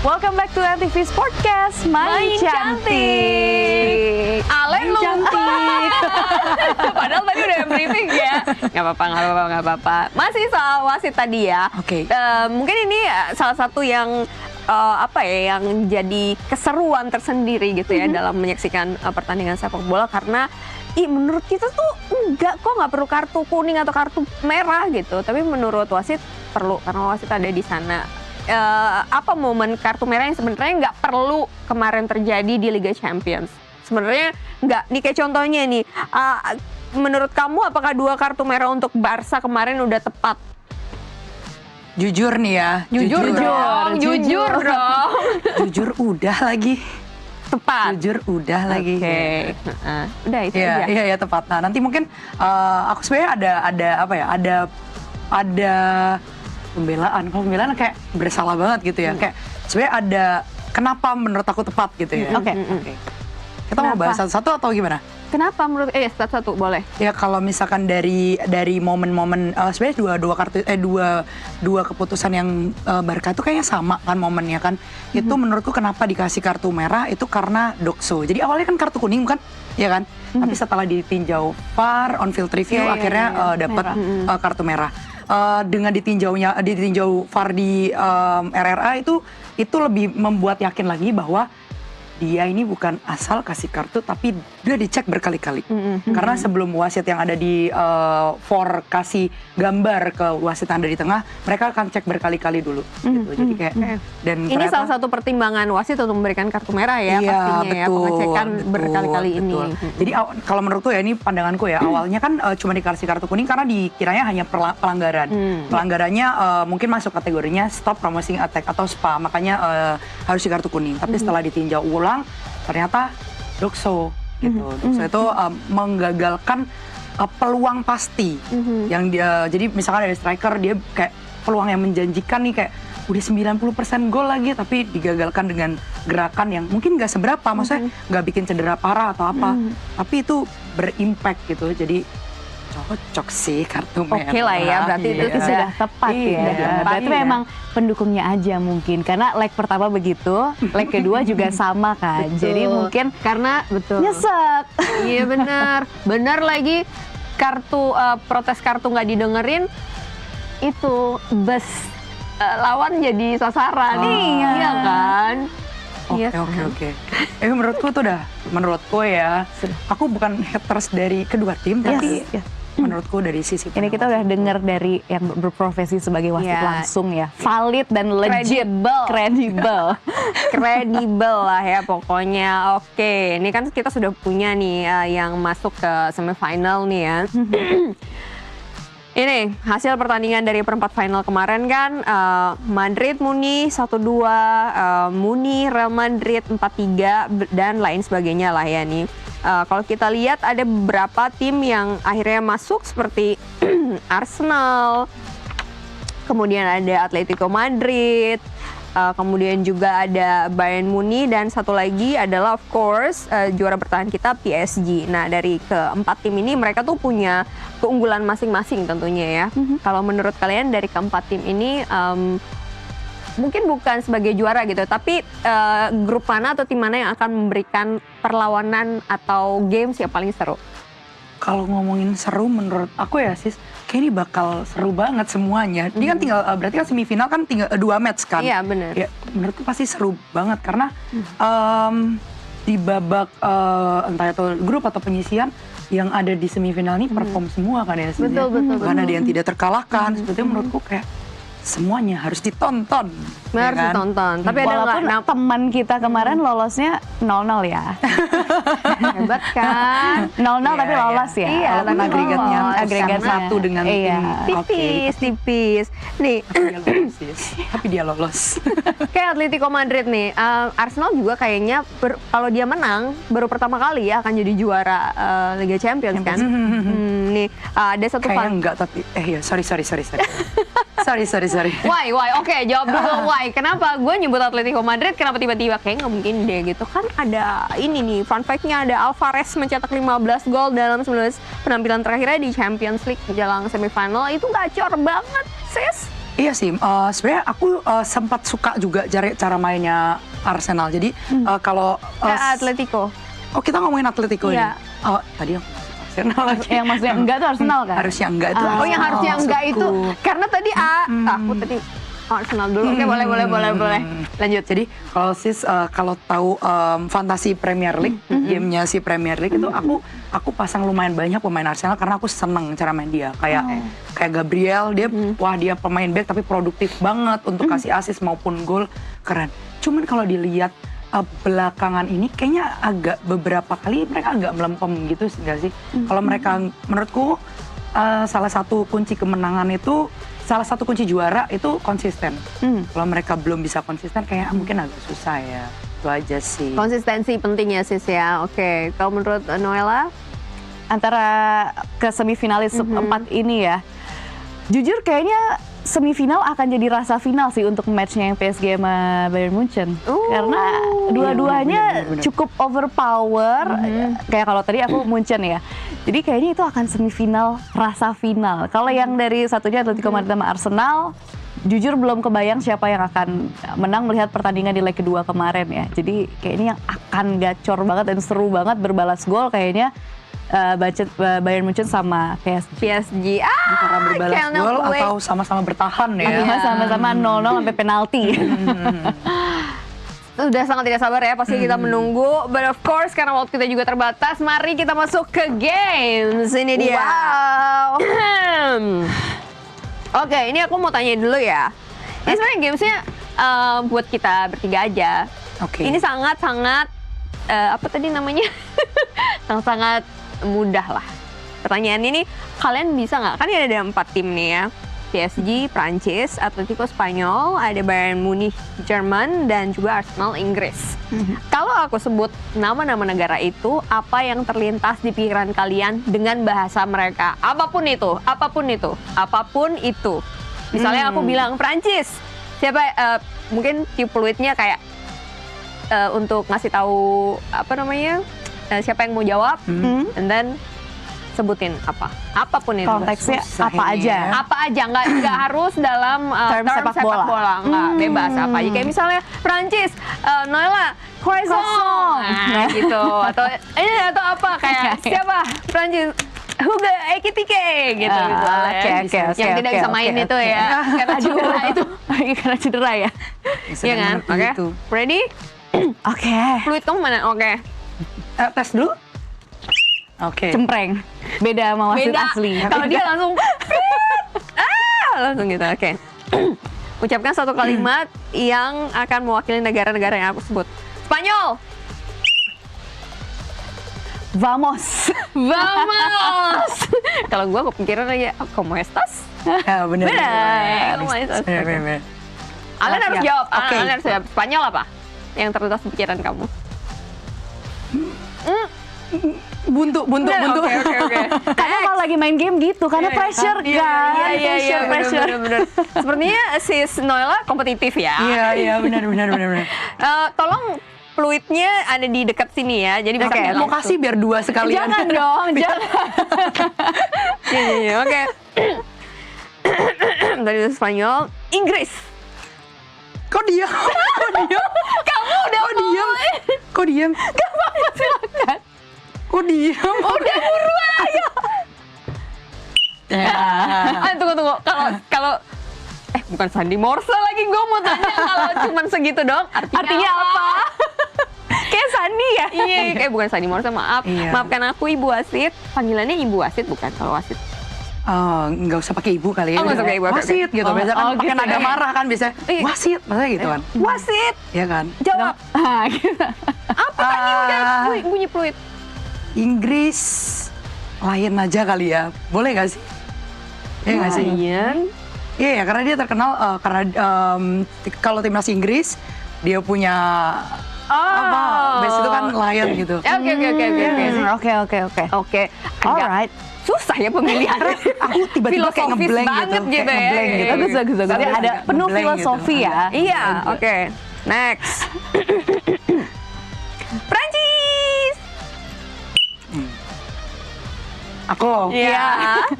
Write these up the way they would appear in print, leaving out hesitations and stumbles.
Welcome back to LTV Sportcast, Main Cantik. Alen lu Cantik. Padahal tadi udah briefing ya. Gak apa-apa. Masih soal wasit tadi ya. Oke. Mungkin ini salah satu yang yang jadi keseruan tersendiri gitu ya dalam menyaksikan pertandingan sepak bola, karena menurut kita tuh nggak perlu kartu kuning atau kartu merah gitu, tapi menurut wasit perlu karena wasit ada di sana. Apa momen kartu merah yang sebenarnya nggak perlu kemarin terjadi di Liga Champions? Sebenarnya nggak. Nih kayak contohnya nih, menurut kamu apakah 2 kartu merah untuk Barca kemarin udah tepat? Jujur nih ya. Jujur dong. Jujur udah lagi. Tepat. Jujur udah lagi. Oke. Udah itu aja. Iya tepat. Nah, nanti mungkin aku sebenarnya ada pembelaan. Kalau pembelaan kayak bersalah banget gitu ya. Kayak sebenarnya ada kenapa menurut aku tepat gitu ya. Oke. Kita mau bahas satu-satu atau gimana? Kenapa menurut satu boleh? Ya kalau misalkan dari momen-momen sebenarnya dua keputusan yang Barca itu kayaknya sama kan momennya kan. Itu menurutku kenapa dikasih kartu merah itu karena Doxo. Jadi awalnya kan kartu kuning bukan? Ya kan? Tapi setelah ditinjau VAR on field review akhirnya dapat kartu merah. Dengan ditinjau VAR di RRA itu lebih membuat yakin lagi bahwa dia ini bukan asal kasih kartu, tapi dia dicek berkali-kali. Karena sebelum wasit yang ada di VAR kasih gambar ke wasit yang ada di tengah, mereka akan cek berkali-kali dulu. Gitu. Jadi kayak dan ini salah satu pertimbangan wasit untuk memberikan kartu merah ya, iya, pastinya betul, pengecekan berkali-kali ini. Jadi kalau menurutku ya, ini pandanganku ya, awalnya kan cuma dikasih kartu kuning karena dikiranya hanya pelanggaran. Pelanggarannya mungkin masuk kategorinya stop promoting attack atau SPA, makanya harus di kartu kuning. Tapi setelah ditinjau ulang, ternyata Doxo gitu. Doxo itu menggagalkan peluang pasti yang dia, jadi misalkan ada striker dia kayak peluang yang menjanjikan nih, kayak udah 90% gol lagi, tapi digagalkan dengan gerakan yang mungkin nggak seberapa, maksudnya nggak bikin cedera parah atau apa, tapi itu berimpact gitu. Jadi cocok sih kartu merah. Oke lah ya, berarti itu sudah tepat ya. Berarti memang pendukungnya aja mungkin, karena leg pertama begitu, leg kedua juga sama kan. Jadi mungkin karena nyesek. Iya benar lagi, kartu protes kartu nggak didengerin, itu bus lawan jadi sasaran. Iya kan? Oke. Menurutku ya, aku bukan haters dari kedua tim, tapi menurutku dari sisi ini kita udah dengar dari yang berprofesi sebagai wasit langsung ya, valid dan legit, kredibel lah ya pokoknya. Oke, ini kan kita sudah punya nih yang masuk ke semifinal nih ya. Ini hasil pertandingan dari perempat final kemarin kan, Madrid Muni 1-2, Muni Real Madrid 4-3 dan lain sebagainya lah ya nih. Kalau kita lihat ada beberapa tim yang akhirnya masuk seperti Arsenal, kemudian ada Atletico Madrid, kemudian juga ada Bayern Munich, dan satu lagi adalah of course juara bertahan kita PSG. Nah, dari keempat tim ini mereka tuh punya keunggulan masing-masing tentunya ya. Kalau menurut kalian dari keempat tim ini mungkin bukan sebagai juara gitu, tapi grup mana atau tim mana yang akan memberikan perlawanan atau games yang paling seru? Kalau ngomongin seru menurut aku ya sis, kayak ini bakal seru banget semuanya. Ini kan tinggal berarti kan semifinal kan tinggal 2 match kan. Iya benar. Ya, menurutku pasti seru banget karena di babak entah itu grup atau penyisian yang ada di semifinal ini perform semua kan ya sis. Betul. Karena ada yang tidak terkalahkan. Sebetulnya menurutku kayak semuanya harus ditonton. Harus ditonton. Tapi ada walaupun teman kita kemarin lolosnya 0-0 ya. Hebat kan? 0-0 tapi lolos ya. Iya, walaupun agregatnya agregatnya 1 dengan tim tipis. Nih, tapi dia lolos. kayak Atletico Madrid nih, Arsenal juga kayaknya kalau dia menang baru pertama kali ya akan jadi juara Liga Champions kan. Nih ada satu kayaknya enggak, tapi sorry. Sorry. Why? Oke, jawab dulu why. Kenapa gue nyebut Atletico Madrid? Kenapa tiba-tiba kayak nggak mungkin deh gitu kan? Ada ini nih, fun fact-nya ada Alvarez mencetak 15 gol dalam 19 penampilan terakhirnya di Champions League jelang semifinal. Itu gacor banget, sis. Iya sih, sebenarnya aku sempat suka juga cara mainnya Arsenal. Jadi kalau Atletico. oh kita ngomongin Atletico Iya. ini. Oh tadi yang Arsenal lagi. Yang maksudnya enggak tuh Arsenal kan? Harusnya enggak itu. Oh, yang harusnya enggak itu maksudku. karena tadi aku tadi Arsenal dulu. Oke, boleh. Lanjut. Jadi kalau sis kalau tahu fantasi Premier League, gamenya si Premier League itu aku pasang lumayan banyak pemain Arsenal karena aku seneng cara main dia. Kayak Gabriel, dia wah dia pemain back tapi produktif banget untuk kasih assist maupun gol, keren. Cuman kalau dilihat belakangan ini kayaknya agak beberapa kali mereka agak melempem gitu nggak sih? Kalau mereka menurutku salah satu kunci kemenangan itu, salah satu kunci juara itu konsisten. Kalau mereka belum bisa konsisten kayak mungkin agak susah ya. Itu aja sih. Konsistensi penting ya sis ya. Oke, kalau menurut Noella? Antara ke semifinalis 4 ini ya. Jujur kayaknya semifinal akan jadi rasa final sih untuk matchnya yang PSG sama Bayern Munchen. Karena dua-duanya bener. cukup overpower. Kayak kalau tadi aku Munchen ya. Jadi kayaknya itu akan semifinal rasa final. Kalau yang dari satunya Atletico Madrid sama Arsenal, jujur belum kebayang siapa yang akan menang melihat pertandingan di leg kedua kemarin ya. Jadi kayaknya yang akan gacor banget dan seru banget berbalas gol kayaknya Bayern Munchen sama PSG. Karena berbalas cannot gol wait. atau sama-sama bertahan ya. Iya, sama-sama 0-0 sampai penalti. Udah sangat tidak sabar ya, pasti kita menunggu. But of course, karena waktu kita juga terbatas, mari kita masuk ke games. Ini dia. Wow. Oke, ini aku mau tanya dulu ya. Ini sebenarnya gamesnya buat kita bertiga aja. Oke. Ini sangat-sangat, apa tadi namanya? Sangat-sangat mudah lah. Pertanyaan ini, kalian bisa nggak? Kan ini ada 4 tim nih ya. PSG, Prancis, Atletico Spanyol, ada Bayern Munich Jerman, dan juga Arsenal Inggris. Kalau aku sebut nama-nama negara itu, apa yang terlintas di pikiran kalian dengan bahasa mereka? Apapun itu. Misalnya aku bilang Prancis, siapa? Mungkin cue fluidnya kayak untuk ngasih tahu apa namanya? Siapa yang mau jawab? And then sebutin apapun itu. Konteksnya Susah apa ini aja? ya. Apa aja, nggak harus dalam Term term sepak bola. nggak bebas apa aja. Kayak misalnya Prancis, Noella, croissant, nah gitu. Atau apa kayak siapa Prancis, Hugo Ekitike gitu. Oke, Yang tidak bisa main itu ya, karena cedera itu. Karena cedera ya. Iya kan? Oke, Gitu. ready? Oke. Fluid kamu mana? Oke. Tes dulu. Oke. Cempreng. Beda sama wasit Beda. asli. Kalau dia langsung langsung gitu. Oke. Ucapkan satu kalimat yang akan mewakili negara-negara yang aku sebut. Spanyol. Vamos. Vamos. Kalau gue kepikiran aja, ¿cómo estás? Ya, bener. Bener. Bener. Kalian harus Ya. jawab. Oke. Kalian harus jawab. Spanyol apa? Yang terlintas di pikiran kamu. Buntu. Oke. Karena kalau lagi main game gitu, karena pressure kan. Iya, Pressure. bener. Sepertinya sis Noella kompetitif ya. Iya, benar. Tolong fluidnya ada di dekat sini ya. Jadi bisa Oke, lihat mau langsung. kasih biar 2 sekalian. Jangan dong, jangan. Iya, oke. Tadi itu Spanyol, Inggris. Kok diam? Kamu udah Kok diam? Gak apa-apa, silakan. Kok diam? udah buruan ayo. Tunggu. Kalau bukan Sandi Morse lagi, gue mau tanya kalau cuman segitu dong. Artinya apa? Kayak Sandi ya. Iya, bukan Sandi Morse, maaf. Iya. Maafkan aku Ibu Wasit. Panggilannya Ibu Wasit bukan kalau wasit. Nggak usah pakai ibu kali ya. Oh, nggak usah pakai ibu, oke, Wasit oke. gitu. Biasa kan pakai gitu nada ya. marah kan biasanya. Iya. Wasit, maksudnya gitu kan. Wasit. Iya kan? Jawab. Gitu. Apa tadi udah bunyi fluid? Inggris Lion aja kali ya. Boleh nggak sih? Iya nggak sih? Iya, ya, karena dia terkenal karena kalau timnas Inggris dia punya base itu kan Lion gitu. Oke. Oke. Alright. Susah ya pemilihan. Aku tiba-tiba kayak Filosofis ngeblank banget gitu. gitu Kayak ya. ngeblank gitu. Bagus. Jadi ada penuh Ngeblank filosofi gitu. ya. Iya, oke. Next. Prancis. Aku Iya.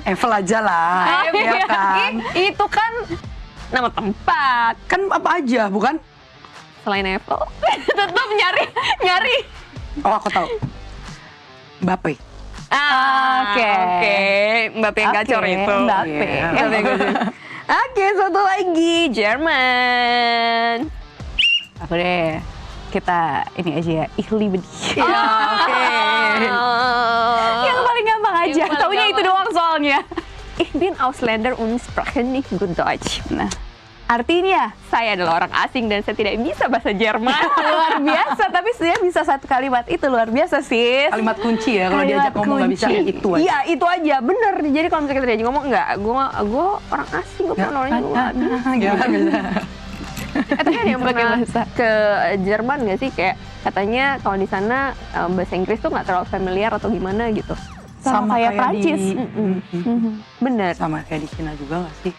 Eiffel aja lah. Ya kan? Itu kan nama tempat. Kan apa aja, bukan? Selain Eiffel, tetap nyari. Oh, aku tahu. Mbappe. Oke. Mbappe yang gacor Oke, itu. Mbappe. Iya. Mbappe yang gacor. Oke, satu lagi Jerman. Aku deh, kita ini aja ya, Ihli Bedi. Ya, oke. Yang paling gampang aja, Yang paling taunya itu gampang. doang soalnya. Ich bin Ausländer und spreche nicht gut Deutsch. Nah, artinya Saya adalah orang asing dan saya tidak bisa bahasa Jerman. luar biasa, tapi dia bisa satu kalimat itu luar biasa sih. Kalimat kunci ya, kalau Kalimat diajak ngomong nggak bisa kunci. itu aja. Iya, itu aja, bener. Jadi kalau misalnya kita diajak ngomong, enggak, gue orang asing, gue bukan orang luar. Gimana bisa? Tapi ada yang Pakai pernah bahasa. ke Jerman nggak sih? Kayak katanya kalau di sana bahasa Inggris tuh nggak terlalu familiar atau gimana gitu. Sama kayak Prancis. di Bener. sama kayak di Cina juga nggak sih?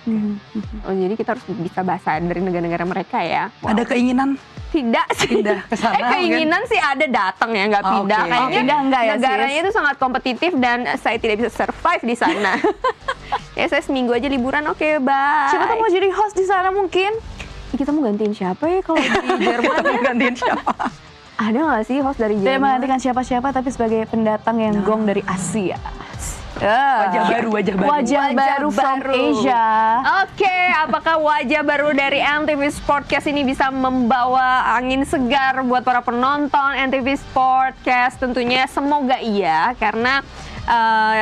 Oh, jadi kita harus bisa bahasa dari negara-negara mereka ya. Ada keinginan Tidak sih. pindah ke sana? Keinginan sih ada, datang ya, nggak Oh, pindah. oke. Kayaknya Oh, pindah nggak ya, negaranya sis? itu sangat kompetitif dan saya tidak bisa survive di sana. Ya saya seminggu aja liburan, oke, bye. Siapa tuh mau jadi host di sana mungkin? Kita mau gantiin siapa ya kalau di Jerman? Kita gantiin siapa? Ada nggak sih host dari Tidak Jerman? menggantikan siapa-siapa, tapi sebagai pendatang yang gong dari Asia. Wajah baru, wajah baru. Wajah baru from Asia. Oke, apakah wajah baru dari NTV Sportcast ini bisa membawa angin segar buat para penonton NTV Sportcast? Tentunya semoga iya, karena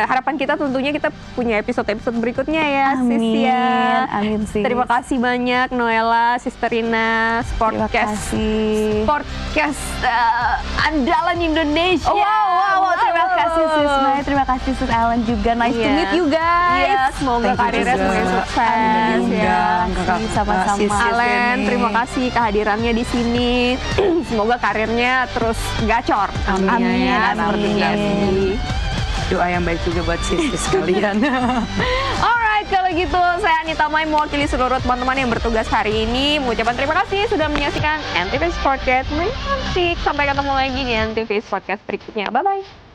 harapan kita tentunya kita punya episode-episode berikutnya ya, Sis Amin, ya. amin sis. Terima kasih banyak Noella, Sisterina, Terima Sportcast. kasih. Sportcast andalan Indonesia. Oh, wow, terima kasih sis Mai, terima kasih sis Ellen juga. Nice to Iya. meet you guys. Iya, semoga Thank you karirnya juga. semakin sukses Amin. ya. Diundang, Kakak. Sama-sama. Sis Alen, ini. terima kasih kehadirannya di sini. Semoga karirnya terus gacor. Amin, Ya, amin. seperti biasa. Doa yang baik juga buat sis sekalian. Alright, kalau gitu saya Anita Mai mewakili seluruh teman-teman yang bertugas hari ini mengucapkan terima kasih sudah menyaksikan NTV Sportcast. Sampai ketemu lagi di NTV Sportcast berikutnya. Bye-bye.